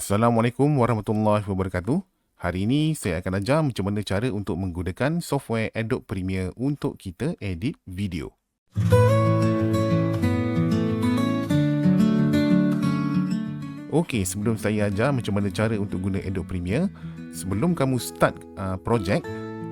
Assalamualaikum warahmatullahi wabarakatuh. Hari ini saya akan ajar macam mana cara untuk menggunakan software Adobe Premiere untuk kita edit video. Okey, sebelum saya ajar macam mana cara untuk guna Adobe Premiere, sebelum kamu start project,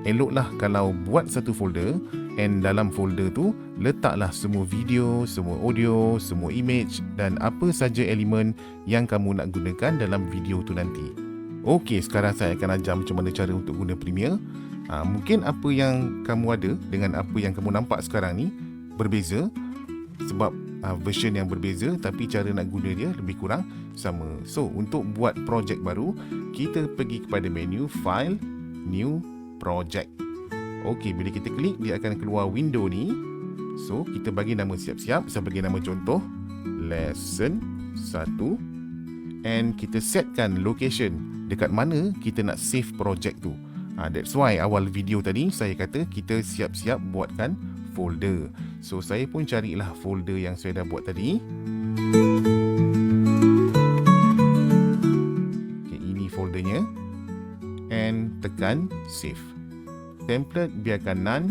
eloklah kalau buat satu folder and dalam folder tu letaklah semua video, semua audio, semua image dan apa saja elemen yang kamu nak gunakan dalam video tu nanti. Okey, sekarang saya akan ajar macam mana cara untuk guna Premiere. Mungkin apa yang kamu ada dengan apa yang kamu nampak sekarang ni berbeza sebab version yang berbeza, tapi cara nak guna dia lebih kurang sama. So, untuk buat projek baru, kita pergi kepada menu File, New, Project. Okey, bila kita klik, dia akan keluar window ni. So, kita bagi nama siap-siap. Saya bagi nama contoh Lesson 1 and kita setkan location dekat mana kita nak save projek tu. That's why awal video tadi saya kata kita siap-siap buatkan folder. So, saya pun carilah folder yang saya dah buat tadi. Okay, ini foldernya. And tekan save. Template biarkan none.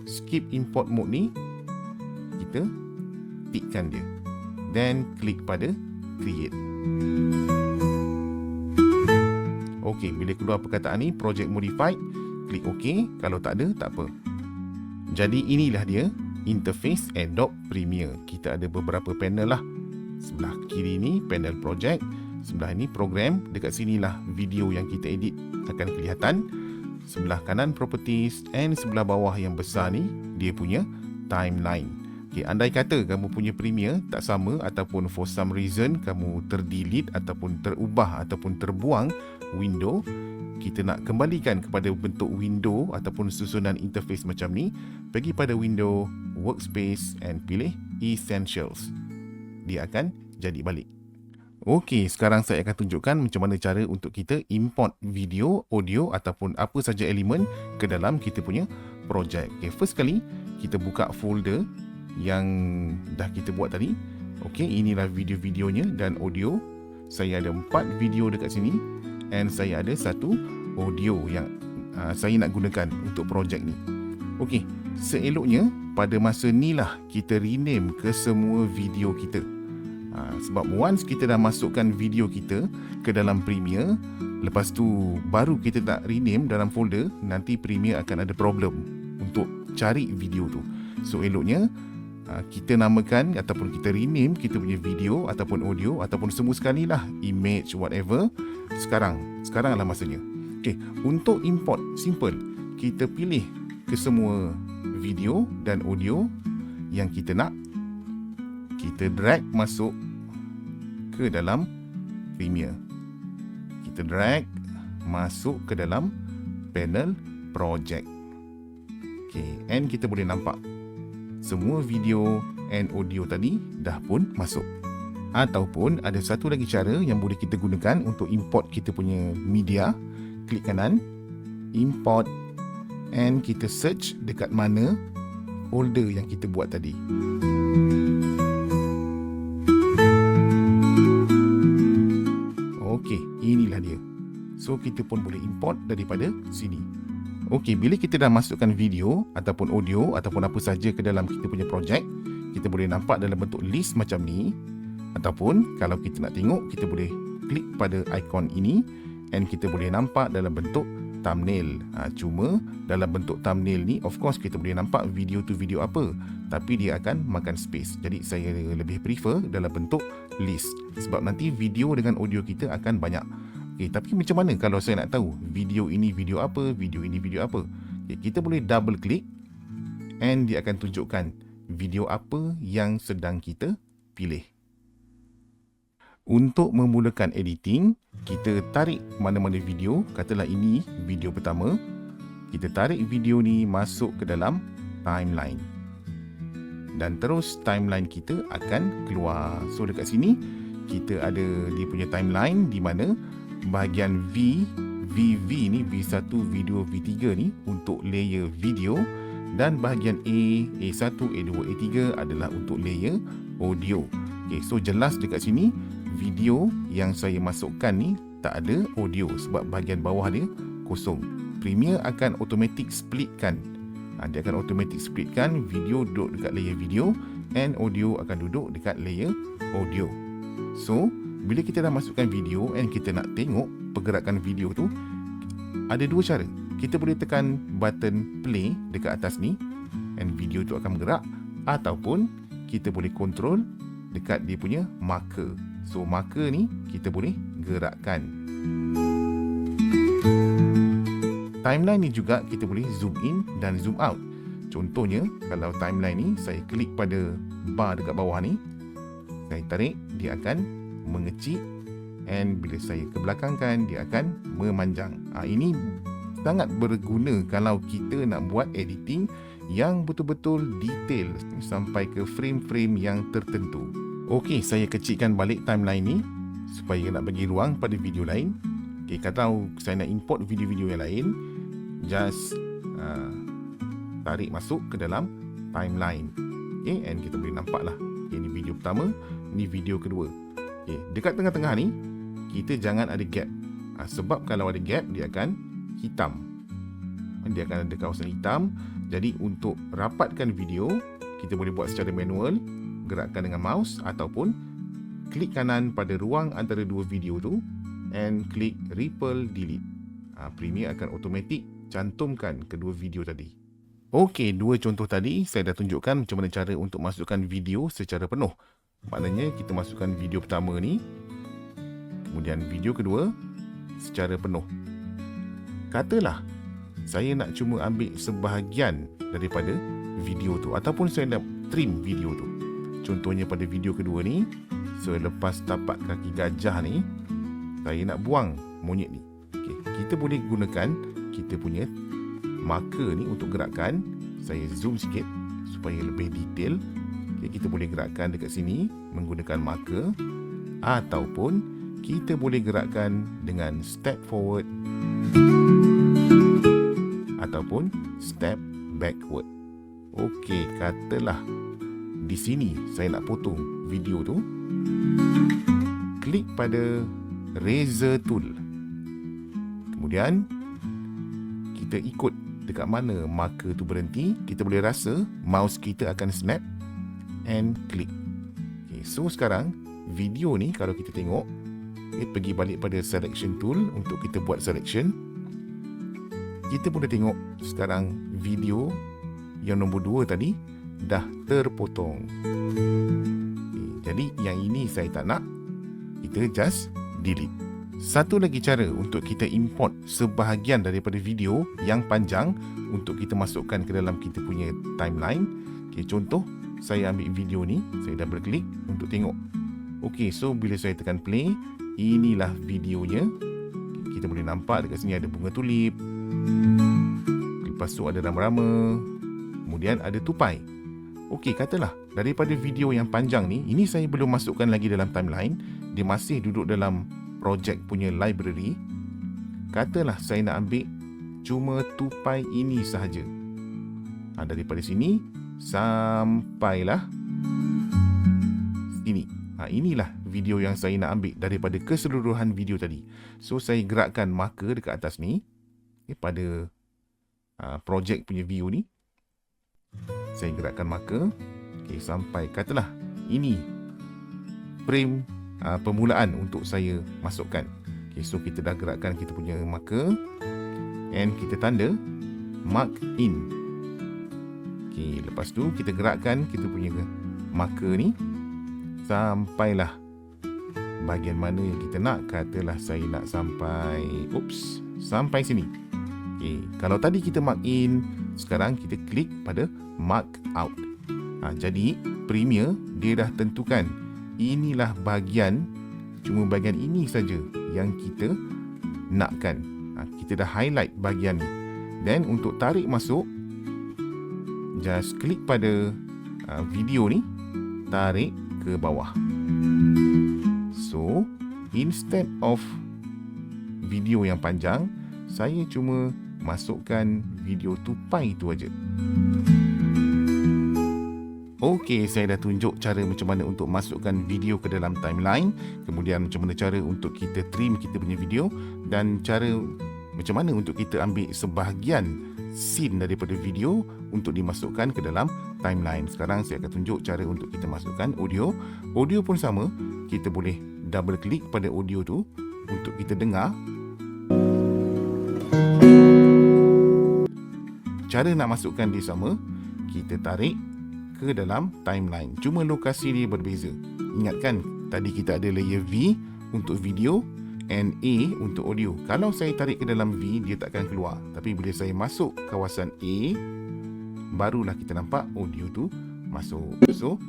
Skip import mode ni kita tikkan dia. Then klik pada create. Okey, bila keluar perkataan ni project modified, klik OK. Kalau tak ada, tak apa. Jadi inilah dia interface Adobe Premiere. Kita ada beberapa panel lah. Sebelah kiri ni panel project, sebelah ni program, dekat sinilah video yang kita edit akan kelihatan. Sebelah kanan properties and sebelah bawah yang besar ni dia punya timeline. Okay, andai kata kamu punya Premiere tak sama ataupun for some reason kamu terdelete ataupun terubah ataupun terbuang window, kita nak kembalikan kepada bentuk window ataupun susunan interface macam ni, pergi pada window, workspace and pilih essentials. Dia akan jadi balik. Okey, sekarang saya akan tunjukkan macam mana cara untuk kita import video, audio ataupun apa saja elemen ke dalam kita punya projek. Okay, first kali kita buka folder yang dah kita buat tadi. Okey, inilah video-videonya dan audio. Saya ada 4 video dekat sini and saya ada satu audio yang saya nak gunakan untuk projek ni. Okey, seeloknya pada masa ni lah kita rename ke semua video kita. Sebab once kita dah masukkan video kita ke dalam Premiere, lepas tu baru kita tak rename dalam folder, nanti Premiere akan ada problem untuk cari video tu. So eloknya kita namakan ataupun kita rename kita punya video ataupun audio ataupun semua sekali lah image whatever. Sekarang lah masanya. Okay, untuk import simple, kita pilih ke semua video dan audio yang kita nak, kita drag masuk ke dalam Premiere. Kita drag masuk ke dalam panel project. Okay, and kita boleh nampak semua video and audio tadi dah pun masuk. Ataupun ada satu lagi cara yang boleh kita gunakan untuk import kita punya media. Klik kanan, import, and kita search dekat mana folder yang kita buat tadi. Okey, inilah dia. So, kita pun boleh import daripada sini. Okey, bila kita dah masukkan video ataupun audio ataupun apa saja ke dalam kita punya projek, kita boleh nampak dalam bentuk list macam ni. Ataupun kalau kita nak tengok, kita boleh klik pada ikon ini and kita boleh nampak dalam bentuk thumbnail. Cuma dalam bentuk thumbnail ni, of course kita boleh nampak video tu video apa, tapi dia akan makan space. Jadi saya lebih prefer dalam bentuk list sebab nanti video dengan audio kita akan banyak. Okay, tapi macam mana kalau saya nak tahu video ini video apa, video ini video apa? Okay, kita boleh double klik and dia akan tunjukkan video apa yang sedang kita pilih. Untuk memulakan editing, kita tarik mana-mana video. Katalah ini video pertama. Kita tarik video ni masuk ke dalam timeline. Dan terus timeline kita akan keluar. So dekat sini, kita ada dia punya timeline di mana bahagian VV ni, V1, video, V3 ni untuk layer video. Dan bahagian A1, A2, A3 adalah untuk layer audio. Okay, so jelas dekat sini video yang saya masukkan ni tak ada audio sebab bahagian bawah dia kosong. Premiere akan automatic splitkan. Dia akan automatic splitkan, video duduk dekat layer video and audio akan duduk dekat layer audio. So, bila kita dah masukkan video and kita nak tengok pergerakan video tu, ada dua cara. Kita boleh tekan button play dekat atas ni and video tu akan bergerak, ataupun kita boleh control dekat dia punya marker. So marker ni kita boleh gerakkan. Timeline ni juga kita boleh zoom in dan zoom out. Contohnya kalau timeline ni saya klik pada bar dekat bawah ni, saya tarik, dia akan mengecil, and bila saya kebelakangkan dia akan memanjang. Ini sangat berguna kalau kita nak buat editing yang betul-betul detail sampai ke frame-frame yang tertentu. Okey, saya kecilkan balik timeline ni supaya nak bagi ruang pada video lain. Okey, kalau saya nak import video-video yang lain, just tarik masuk ke dalam timeline. Okey, and kita boleh nampak lah. Okay, ini video pertama, ini video kedua. Okey, dekat tengah-tengah ni kita jangan ada gap. Sebab kalau ada gap dia akan hitam. Dia akan ada kawasan hitam. Jadi untuk rapatkan video, kita boleh buat secara manual, gerakkan dengan mouse ataupun klik kanan pada ruang antara dua video tu and klik ripple delete. Premiere akan automatic cantumkan kedua video tadi. Okey, dua contoh tadi saya dah tunjukkan macam mana cara untuk masukkan video secara penuh. Maknanya kita masukkan video pertama ni, kemudian video kedua secara penuh. Katalah saya nak cuma ambil sebahagian daripada video tu, ataupun saya nak trim video tu. Contohnya pada video kedua ni, selepas tapak kaki gajah ni, saya nak buang monyet ni. Okay, kita boleh gunakan kita punya marker ni untuk gerakkan. Saya zoom sikit supaya lebih detail. Okay, kita boleh gerakkan dekat sini menggunakan marker, ataupun kita boleh gerakkan dengan step forward ataupun step backward. Okey, katalah di sini saya nak potong video tu, klik pada razor tool. Kemudian kita ikut dekat mana marker tu berhenti, kita boleh rasa mouse kita akan snap and click. Okay, so sekarang video ni kalau kita tengok, pergi balik pada selection tool untuk kita buat selection. Kita boleh tengok sekarang video yang nombor 2 tadi dah terpotong. Okay, jadi yang ini saya tak nak, kita just delete. Satu lagi cara untuk kita import sebahagian daripada video yang panjang untuk kita masukkan ke dalam kita punya timeline. Okay, contoh saya ambil video ni, saya double klik untuk tengok. Okay, so bila saya tekan play, inilah videonya. Okay, kita boleh nampak dekat sini ada bunga tulip, lepas tu ada rama-rama, kemudian ada tupai. Okey, katalah daripada video yang panjang ni, ini saya belum masukkan lagi dalam timeline, dia masih duduk dalam project punya library. Katalah saya nak ambil cuma tupai ini sahaja. Daripada sini sampailah sini. Inilah video yang saya nak ambil daripada keseluruhan video tadi. So saya gerakkan marker dekat atas ni, pada project punya view ni. Saya gerakkan marker, sampai katalah ini frame permulaan untuk saya masukkan. So kita dah gerakkan kita punya marker and kita tanda mark in. Lepas tu kita gerakkan kita punya marker ni sampailah bahagian mana yang kita nak. Katalah saya nak sampai sampai sini. Kalau tadi kita mark in, sekarang kita klik pada mark out. Jadi Premiere dia dah tentukan inilah bahagian, cuma bahagian ini saja yang kita nakkan. Kita dah highlight bahagian ni. Dan untuk tarik masuk, just klik pada video ni, tarik ke bawah. So instead of video yang panjang, saya cuma masukkan video tupai tu aja. Okey, saya dah tunjuk cara macam mana untuk masukkan video ke dalam timeline, kemudian macam mana cara untuk kita trim kita punya video, dan cara macam mana untuk kita ambil sebahagian scene daripada video untuk dimasukkan ke dalam timeline. Sekarang saya akan tunjuk cara untuk kita masukkan audio. Audio pun sama, kita boleh double klik pada audio tu untuk kita dengar. Cara nak masukkan dia sama, kita tarik ke dalam timeline. Cuma lokasi dia berbeza. Ingatkan, tadi kita ada layer V untuk video and A untuk audio. Kalau saya tarik ke dalam V, dia tak akan keluar. Tapi bila saya masuk kawasan A, barulah kita nampak audio tu masuk. So,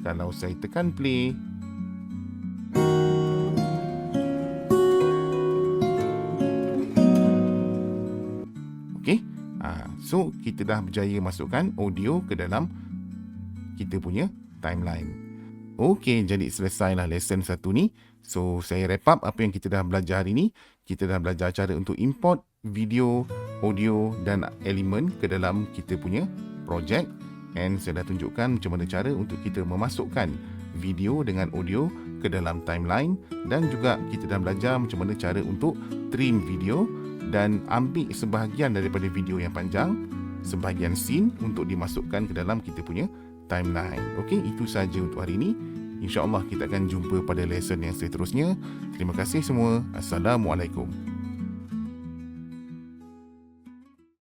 kalau saya tekan play, okey. So, kita dah berjaya masukkan audio ke dalam kita punya timeline. Okey, jadi selesailah lesson 1 ni. So, saya wrap up apa yang kita dah belajar hari ni. Kita dah belajar cara untuk import video, audio dan elemen ke dalam kita punya projek. And saya dah tunjukkan macam mana cara untuk kita memasukkan video dengan audio ke dalam timeline. Dan juga kita dah belajar macam mana cara untuk trim video dan ambil sebahagian daripada video yang panjang, sebahagian scene untuk dimasukkan ke dalam kita punya timeline. Okey, itu saja untuk hari ini. InsyaAllah kita akan jumpa pada lesson yang seterusnya. Terima kasih semua. Assalamualaikum.